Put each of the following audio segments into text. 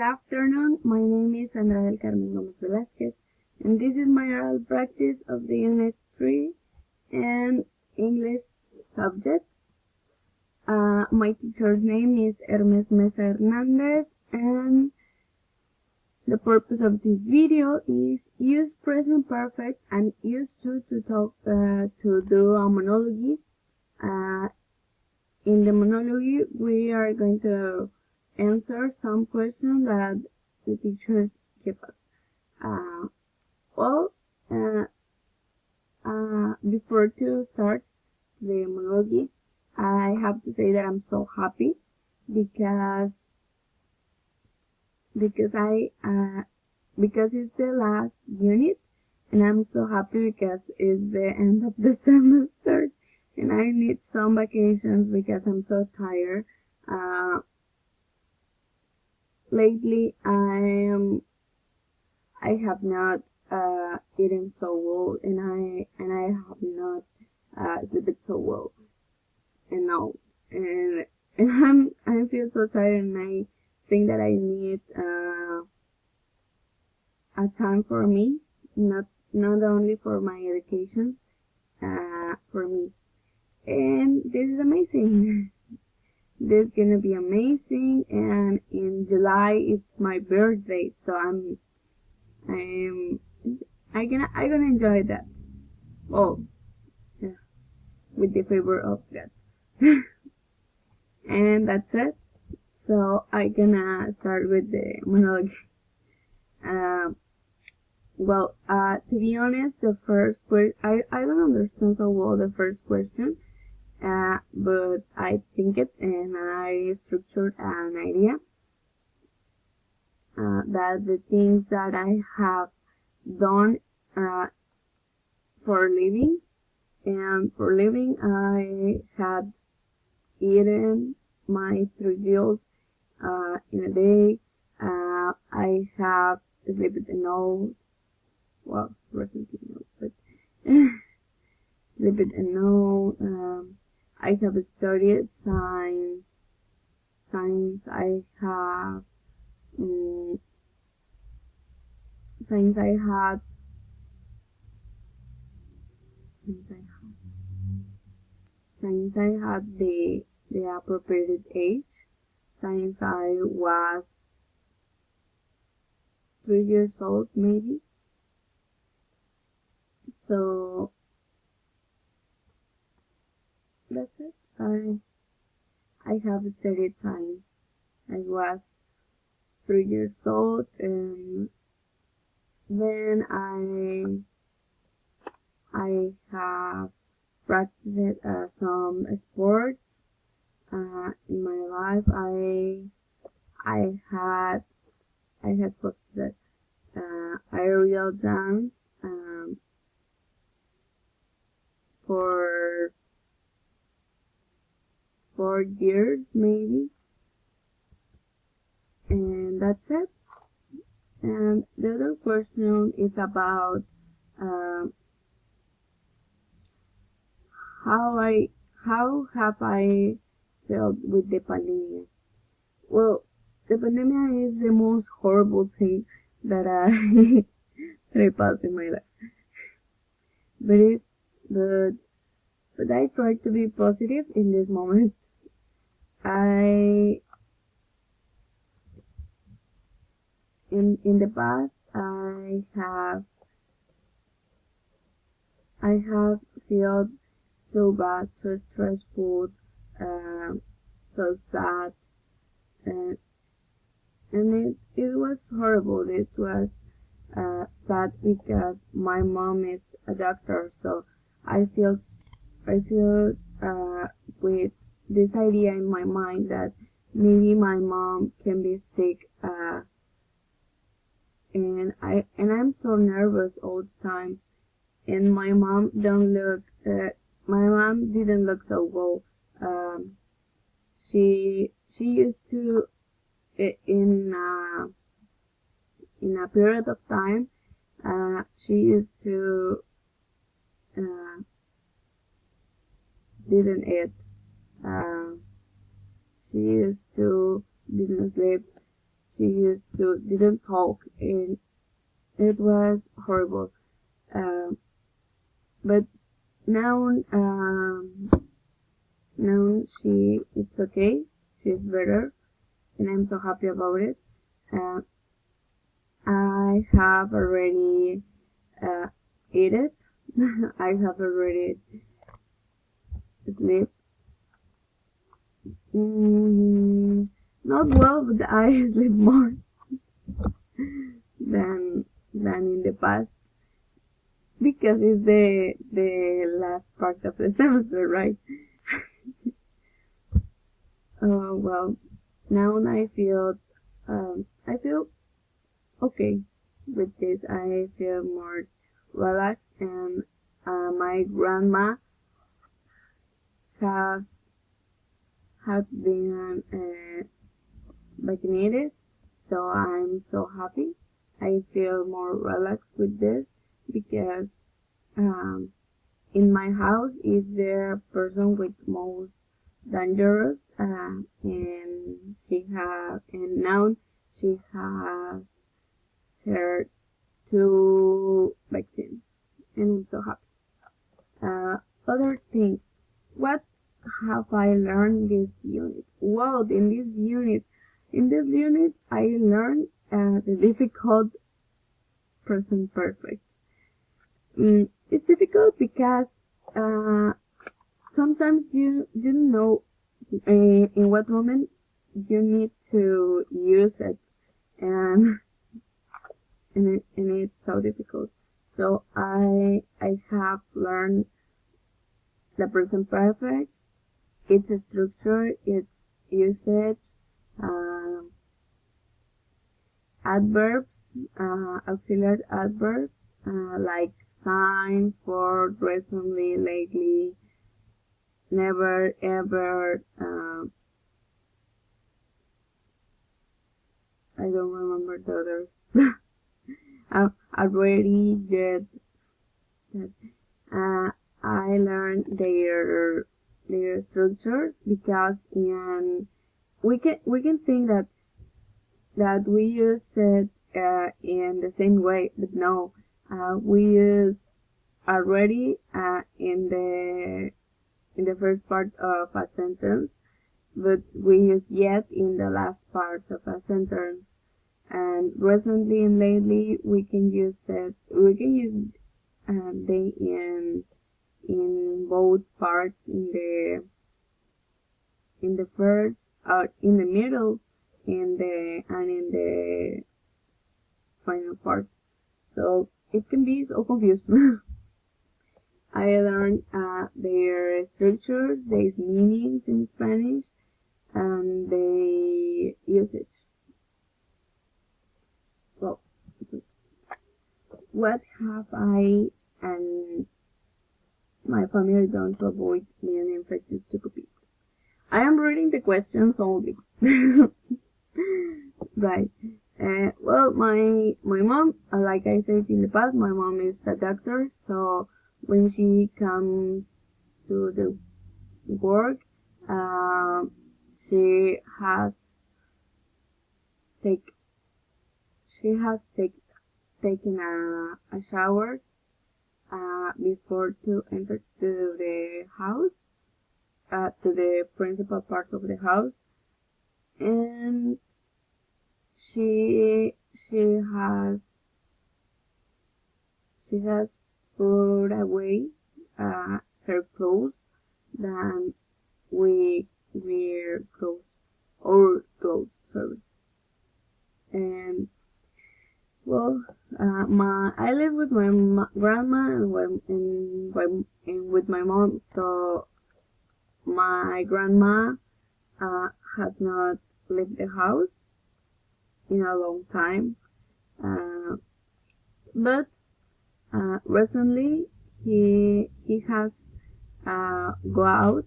Good afternoon, my name is Andrea del Carmen Gómez Velázquez, and this is my oral practice of the Unit 3 and English subject. My teacher's name is Hermes Mesa Hernandez, and the purpose of this video is use present perfect and use to talk to do a monologue. In the monologue, we are going to answer some questions that the teachers give us. Before to start the monologue, I have to say that I'm so happy because it's the last unit, and I'm so happy because it's the end of the semester and I need some vacations because I'm so tired. Lately I have not eaten so well, and I have not slept so well, and now and I feel so tired, and I think that I need a time for me, not only for my education, for me. And this is amazing. This is gonna be amazing, and in July it's my birthday, so I'm gonna enjoy that. Oh, yeah, with the favor of God. And that's it. So I'm gonna start with the monologue. To be honest, the first question, I don't understand so well the first question, but I think it, and I structured an idea that the things that I have done for living, and for living I had eaten my 3 meals in a day. I have slept enough. Well, recently no, but slept enough. I have studied science. I have science. I had the appropriate age. Since I was 3 years old, maybe. So that's it. I have studied science. I was 3 years old, and then I have practiced some sports in my life. I had practiced aerial dance for 4 years maybe, and that's it. And the other question is about how have I felt with the pandemic. Well, the pandemic is the most horrible thing that I that I passed in my life. But I try to be positive in this moment. In the past I have felt so bad, so stressful, so sad, and it was horrible. It was sad because my mom is a doctor, so I feel with this idea in my mind that maybe my mom can be sick, and I'm so nervous all the time. And my mom didn't look so well. She used to, in a period of time, she used to didn't eat. She used to didn't sleep. she used to didn't talk, and it was horrible. But now, now it's okay. She's better, and I'm so happy about it. Uh, I have already eat it. I have already sleep. Not well, but I sleep more than in the past because it's the last part of the semester, right? Well, now I feel okay with this. I feel more relaxed, and my grandma have been vaccinated, so I'm so happy. I feel more relaxed with this because um, in my house is the person with most dangerous, and now she has her 2 vaccines, and I'm so happy. Other thing, what have I learned this unit? Well, in this unit, I learned the difficult present perfect. It's difficult because sometimes you don't know in what moment you need to use it, and and it's so difficult. So I have learned the present perfect, its structure, its usage, um, adverbs, auxiliary adverbs, like signs, for, recently, lately, never, ever, I don't remember the others. Already, yet, I learned their structures because we can think that we use it in the same way, but no, we use already in the first part of a sentence, but we use yet in the last part of a sentence. And recently and lately, we can use they in both parts, in the first, or in the middle, in the final part. So it can be so confusing. I learned their structures, their meanings in Spanish, and their usage. Well, what have I and my family done to avoid being infected to COVID? I am reading the questions only. Right. Well, my mom, like I said in the past, my mom is a doctor, so when she comes to the work, she has take she has taken a shower before to enter to the house, to the principal part of the house, and she has put away her clothes than we wear clothes, or clothes, sorry. And well, I live with my grandma and with my mom, so my grandma has not left the house in a long time, but recently he has go out,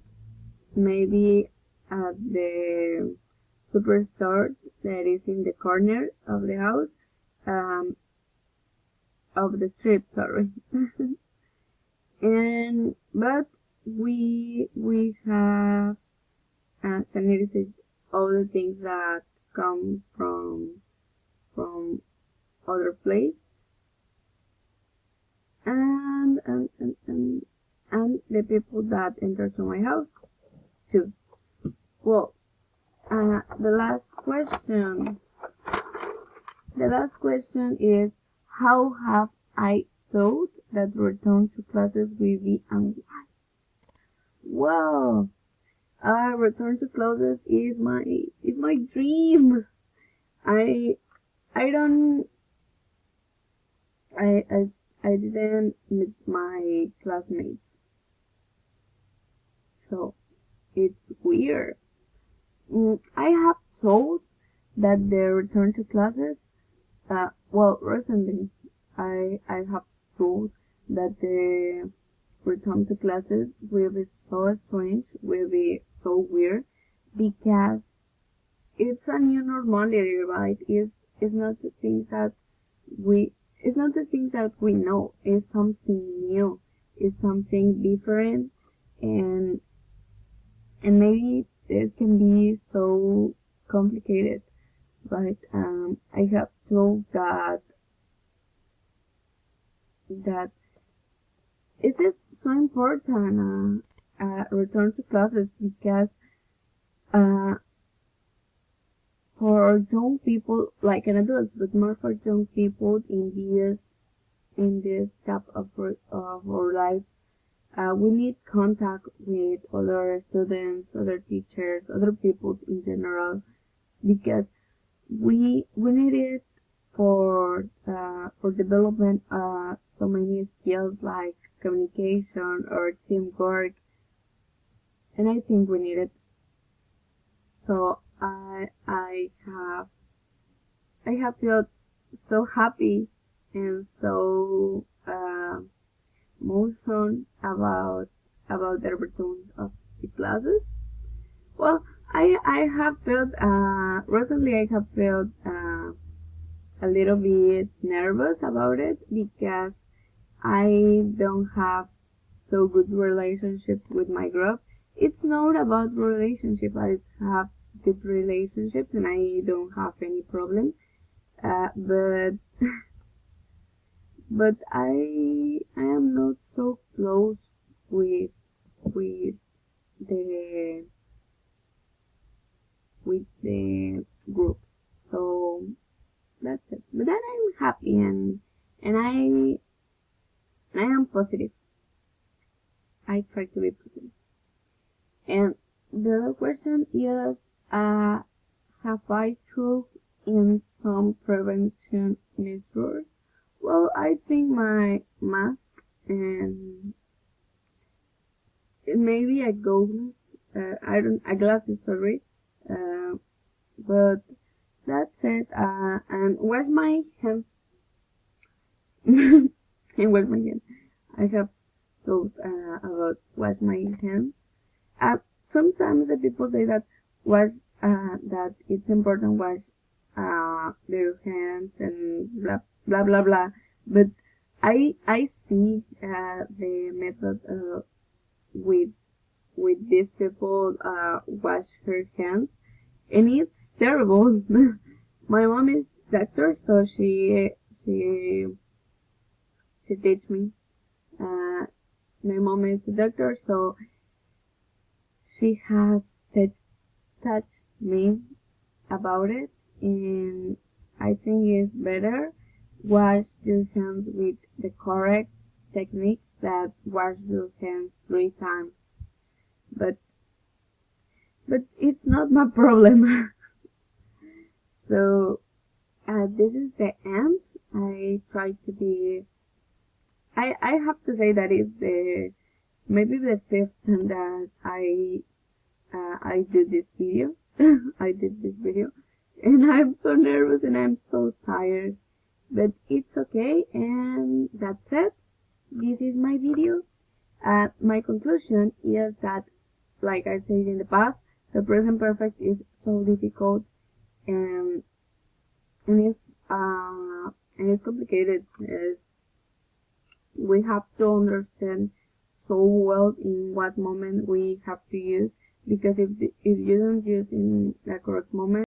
maybe at the superstore that is in the corner of the house, um, of the street, sorry. And but we have sanitized all the things that come from from other place, and the people that enter to my house too. Well, the last question is, how have I thought that return to classes will be and why? Well, return to classes is my dream. I don't I didn't meet my classmates, so it's weird. I have thought that the return to classes, well, recently I have thought that the return to classes will be so strange, will be so weird, because it's a new normality, right? It's not the things that we it's not the thing that we know. It's something new. It's something different, and maybe it can be so complicated, right? I have thought that it is so important, return to classes, because uh, for young people, like an adults, but more for young people in this step of our lives, we need contact with other students, other teachers, other people in general, because we need it for development so many skills like communication or teamwork, and I think we need it. So I have felt so happy and so emotion about the return of the classes. Well, I have felt recently I have felt a little bit nervous about it, because I don't have so good relationships with my group. It's not about relationship. I have good relationships and I don't have any problem. But but I am not so close with with the group. So that's it. But then I'm happy, and I am positive. I try to be positive. And the other question is, have I tried in some prevention measures? Well, I think my mask and maybe a glasses, sorry, but that's it. And wash my hands. And wash my hands. I have thought about wash my hands. Sometimes the people say that that it's important wash their hands and blah blah blah blah. But I see the method with these people wash her hands, and it's terrible. My mom is doctor, so she teach me. My mom is a doctor, so she has touched me about it, and I think it's better wash your hands with the correct technique that wash your hands 3 times. But it's not my problem. So this is the end. I try to be. I have to say that it's maybe the 5th time that I do this video. I did this video, and I'm so nervous and I'm so tired. But it's okay, and that's it. This is my video. My conclusion is that, like I said in the past, the present perfect is so difficult, and it's complicated. We have to understand so well in what moment we have to use, because if you don't use in the correct moment,